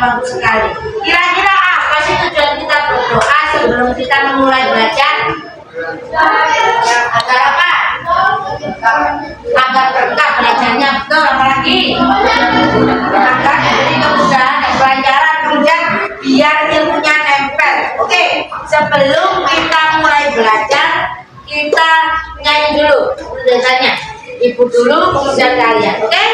bagus sekali. Kira-kira apa sih tujuan kita berdoa sebelum kita memulai belajar? Agar apa? Agar berkah belajarnya, betul. Apalagi agar diberi kemudahan dan kelancaran, kemudian biar ilmunya nempel. Oke, sebelum kita mulai belajar, kita nyanyi dulu biasanya. Ibu dulu, kemudian kalian. Oke?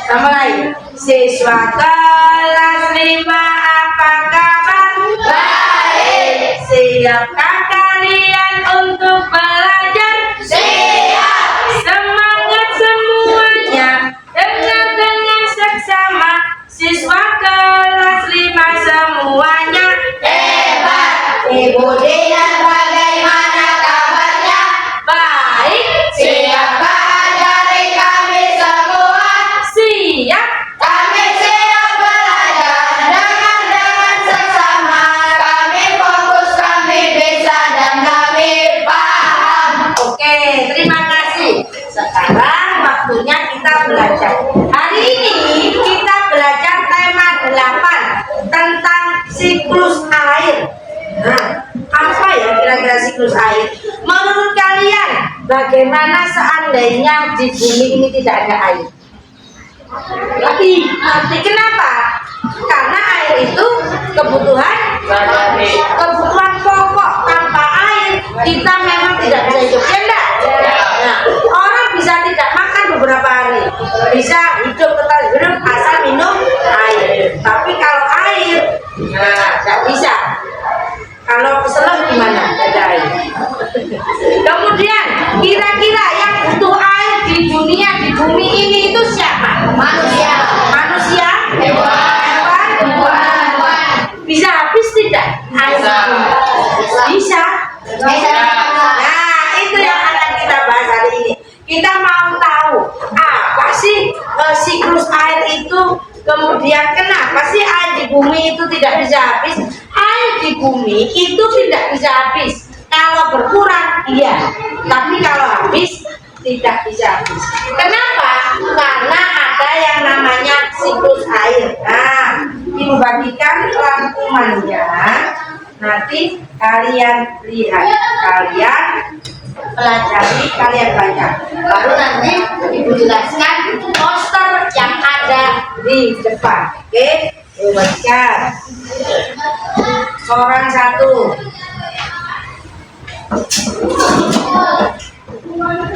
Sama lagi. Siswa kelas 5 apa kabar? Baik. Siapkah kalian untuk belajar? Siap. Semangat semuanya, dengan seksama. Siswa kelas 5 semuanya hebat. Ibu Dian bagaimana kabarnya? Baik. Siapkah ajari kami semua? Siap. Kami siap belajar dengan seksama. Kami fokus, kami bisa, dan kami paham. Oke, terima kasih. Sekarang waktunya kita belajar. Hari ini kita belajar tema 8 tentang siklus air. Nah, apa ya kira-kira siklus air? Menurut kalian, bagaimana seandainya di bumi ini tidak ada air? Tapi kenapa? Karena air itu kebutuhan pokok. Tanpa air kita memang tidak bisa hidup, ya enggak? Nah, orang bisa tidak makan beberapa hari, bisa hidup tetap hidup asal minum air. Tapi kalau air, tidak bisa. Kalau keselak gimana? Ada air. Kemudian kira-kira yang butuh air di dunia, di bumi ini itu siapa? Manusia. Manusia? Hewan? Bisa habis tidak? Bisa. Nah, itu yang akan kita bahas hari ini. Kita mau tahu apa sih siklus air itu, kemudian kenapa sih air di bumi itu tidak bisa habis? Air di bumi itu tidak bisa habis. Kalau berkurang, iya. Tapi kalau habis, tidak bisa habis. Kenapa? Karena ada yang namanya siklus air. Nah, dibagikan rangkumannya. Nanti kalian lihat, kalian pelajari, kalian baca. Baru nanti Ibu jelaskan poster yang ada di depan. Oke, baca. Seorang satu.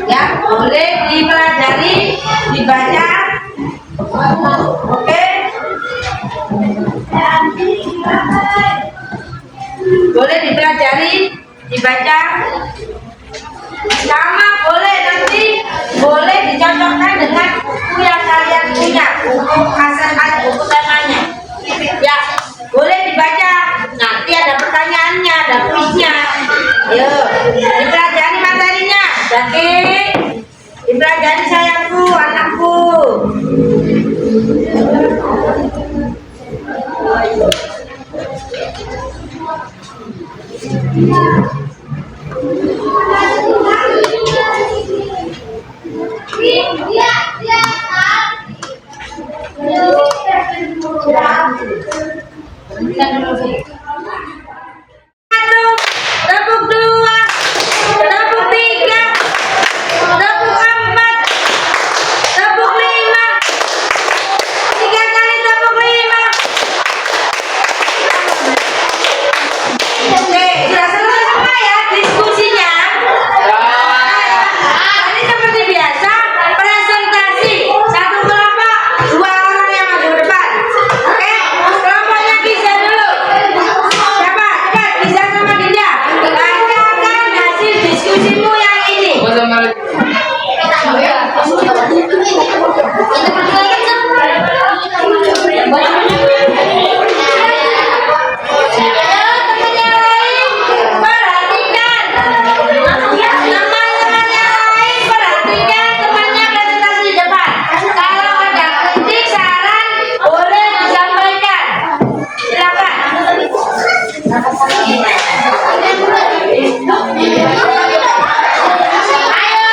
Ya, boleh dipelajari, dibaca. Oke. Boleh dipelajari, dibaca. Sama boleh nanti boleh dicocokkan dengan buku yang kalian punya, buku kaset atau buku temanya. Ya, boleh dibaca. Nanti ada pertanyaannya, ada kuisnya. Ayo, dipelajari materinya. Jadi, dipelajari sayangku, anakku. Tepuk 2, tepuk 3, tepuk 4, tepuk 5, 3 kali tepuk 5. Oke, sudah selesai semua ya diskusinya. Tadi seperti biasa presentasi, satu kelompok 2 orang yang maju ke depan. Oke, kelompoknya bisa dulu. Siapa? Cepat, bisa sama Dinda. Bacakan hasil diskusimu yang ini. Ayo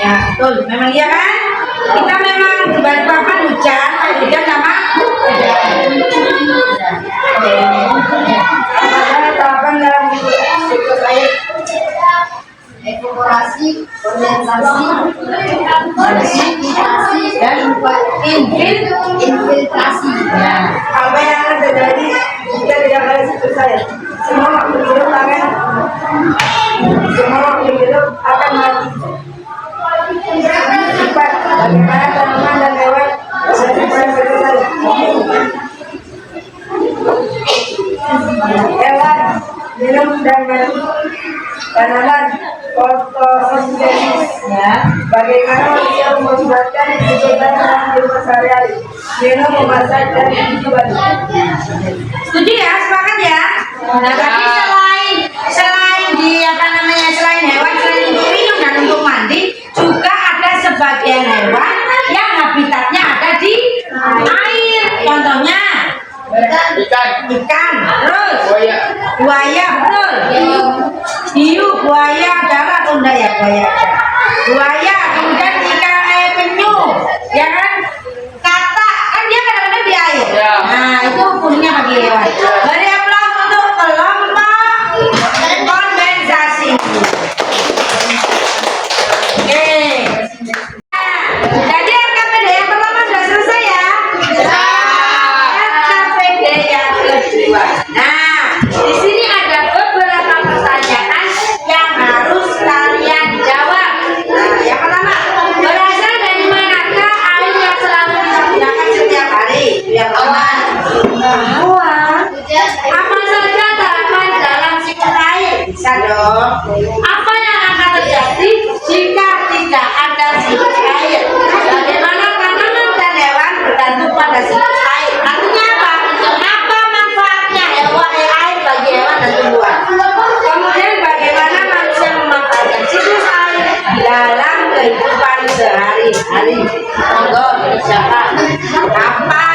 Ya, betul. Memang iya kan? Kita memang dibacakan hujan, hujan sama evaporasi, kondensasi, presipitasi, dan infiltrasi. ya. Apa yang akan terjadi jika tidak ada siklus air? Semua makhluk hidup akan mati. Cepat, bagaimana tanaman dan hewan bisa diperoleh siklus air? Hewan minum dan mati. Tanaman fotosintesis, ya. Bagaimana manusia memanfaatkan kehidupan dalam sehari-hari? Minum, memasak, dan hidup. Setuju ya, sepakat ya. Nah, tapi selain di apa namanya, selain hewan, selain untuk minum dan untuk mandi, juga ada sebagian hewan yang habitatnya ada di air. Contohnya ikan, terus buaya, betul. Hiu, buaya, darat, atau enggak ya buaya, kemudian ikan penyu, ya kan, katak, kan dia kadang-kadang di air. Nah, itu fungsinya bagi hewan. Beri aplaus untuk kelompok kondensasi. Oke. Jadi RKPD yang pertama sudah selesai ya. RKPD yang kedua. Nah, di sini ada beberapa pertanyaan yang harus kalian jawab. Nah, yang pertama, berasal dari manakah air yang selalu kita gunakan setiap hari? Yang pertama, apa saja tahapan dalam siklus air? Bisa dong. Apa yang akan terjadi jika tidak ada siklus air? Bagaimana tanaman dan hewan bergantung pada siklus air? Artinya apa? Apa manfaatnya air bagi hewan dan tumbuhan? Kemudian bagaimana manusia memanfaatkan siklus air dalam kehidupan sehari-hari? Monggo, siapa? Apa?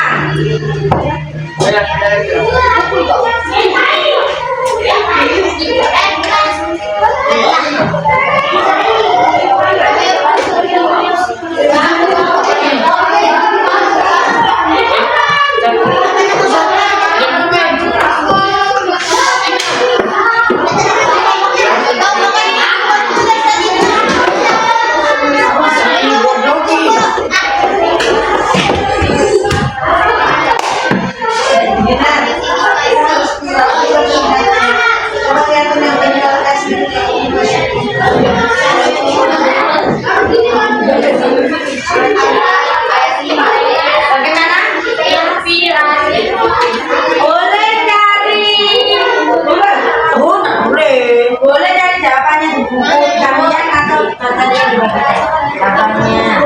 Boleh cari jawabannya di buku kalian atau katanya di jawabannya.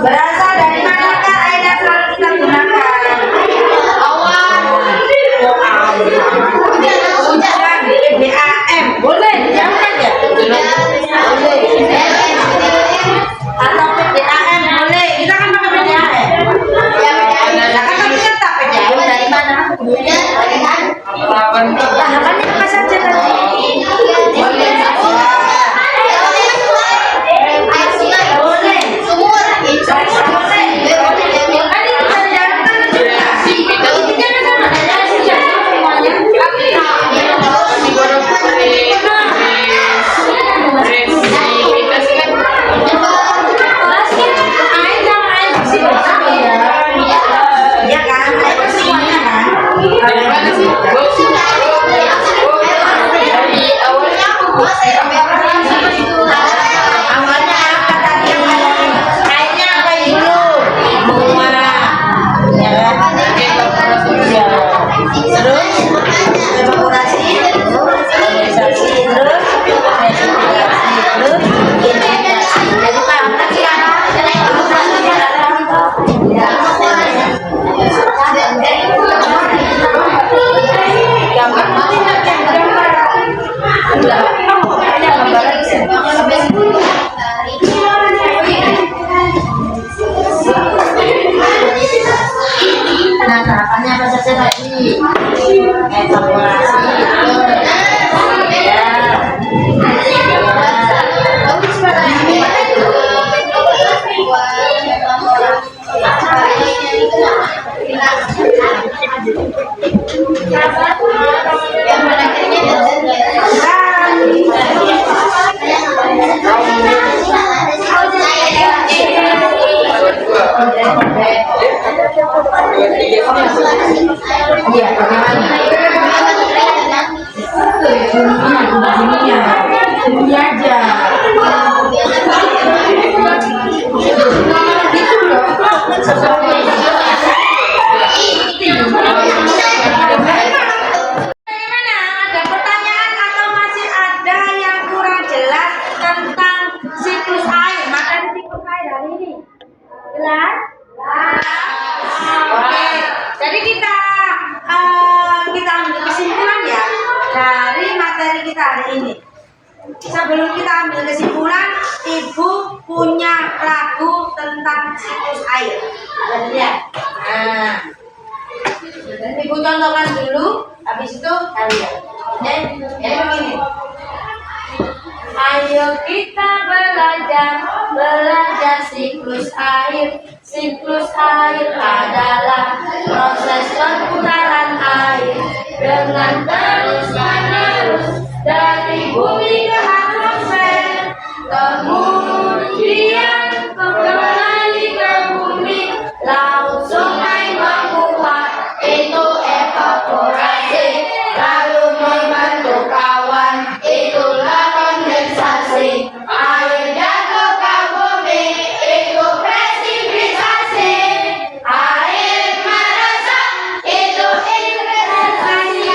Berasal dari manakah air yang selalu kita gunakan? Awan. Hujan, PDAM. Boleh dijawabkan ya? Boleh. Atau PDAM boleh. Kita kan pakai PDAM. Nah, kan tapi tetap PDAM dari mana? Tahapannya apa saja tadi? Boleh. Bumi aja. Bagaimana? Ada pertanyaan atau masih ada yang kurang jelas tentang siklus air? Materi siklus air hari ini jelas? Oke. Jadi kita ambil kesimpulan ya dari materi kita hari ini. Sebelum kita ambil kesimpulan, Ibu punya lagu tentang siklus air. Lihat. Nah, Ibu contohkan dulu, habis itu kalian. Jadi begini. Ayo kita belajar siklus air. Siklus air adalah proses perputaran air dengan terus-menerus dari bumi ke atmosfer, kemudian kembali ke bumi, laut, sungai menguap, itu evaporasi, lalu membentuk awan, itulah kondensasi. Air jatuh ke bumi, itu presipitasi. Air meresap, itu investasi.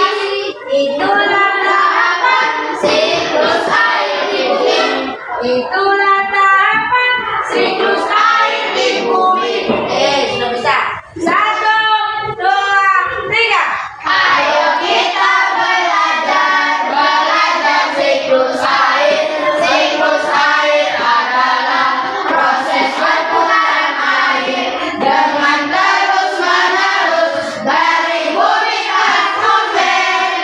Itulah tahapan siklus air di bumi. Itulah tahapan siklus air di bumi. Sudah bisa. 1, 2, 3. Ayo kita belajar siklus air. Siklus air adalah proses perputaran air dengan terus-menerus dari bumi ke atmosfer,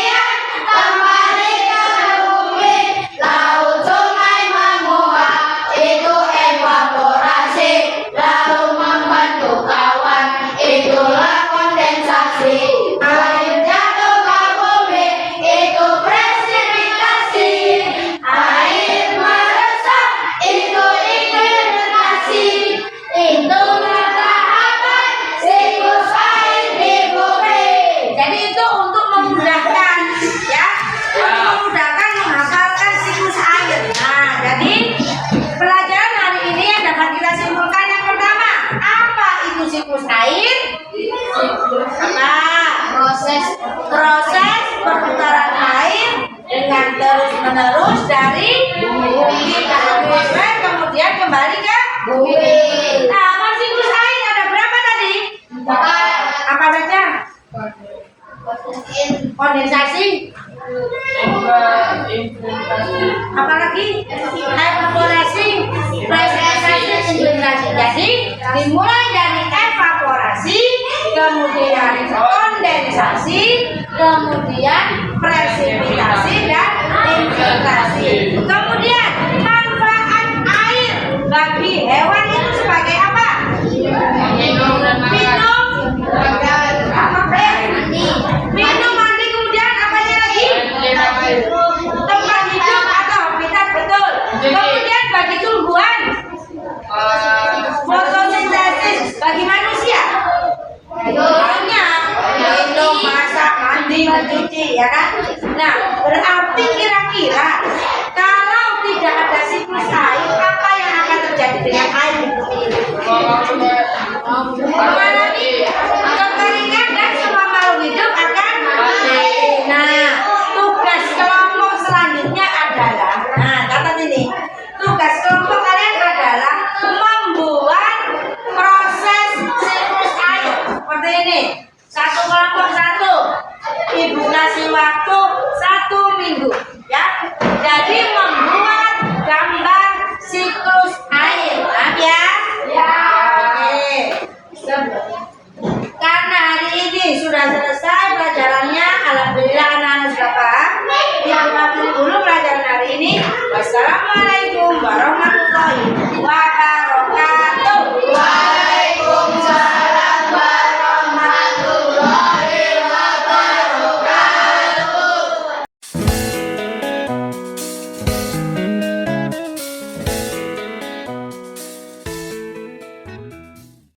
kemudian kembali ke bumi, laut, sungai menguap, itu evaporasi, lalu membentuk awan, itulah kondensasi. Air jatuh ke bumi, itu presipitasi. Air meresap, itu investasi. Itulah tahapan siklus air di bumi. Jadi itu untuk memudahkan ya, untuk memudahkan menghafalkan siklus air. Nah, jadi pelajaran hari ini yang dapat kita simpulkan yang pertama, apa itu siklus air? Proses perputaran air dengan terus-menerus dari bumi ke atmosfer, kemudian kembali ke bumi. Nah, siklus air ada berapa tadi? 4. Apa saja? Kondensasi. Apalagi? Evaporasi, presipitasi, infiltrasi. Jadi dimulai dari evaporasi, kemudian kondensasi, kemudian presipitasi dan infiltrasi. Kemudian manfaat air bagi hewan itu sebagai apa? Minum. Minum, mandi, kemudian apanya lagi? Tempat hidup atau habitat, betul. Kemudian bagi tumbuhan, fotosintesis. Bagi manusia, banyak. Minum, masak, mandi, mencuci, ya kan? Nah, berarti kira-kira kalau tidak ada siklus air, apa yang akan terjadi dengan air di bumi ini? Mengalami kekeringan dan semua makhluk hidup akan mati. Nah, tugas kelompok selanjutnya adalah, kata ini, tugas kelompok kalian adalah membuat proses siklus air seperti ini. Satu kelompok satu, Ibu kasih waktu 1 minggu, ya. Jadi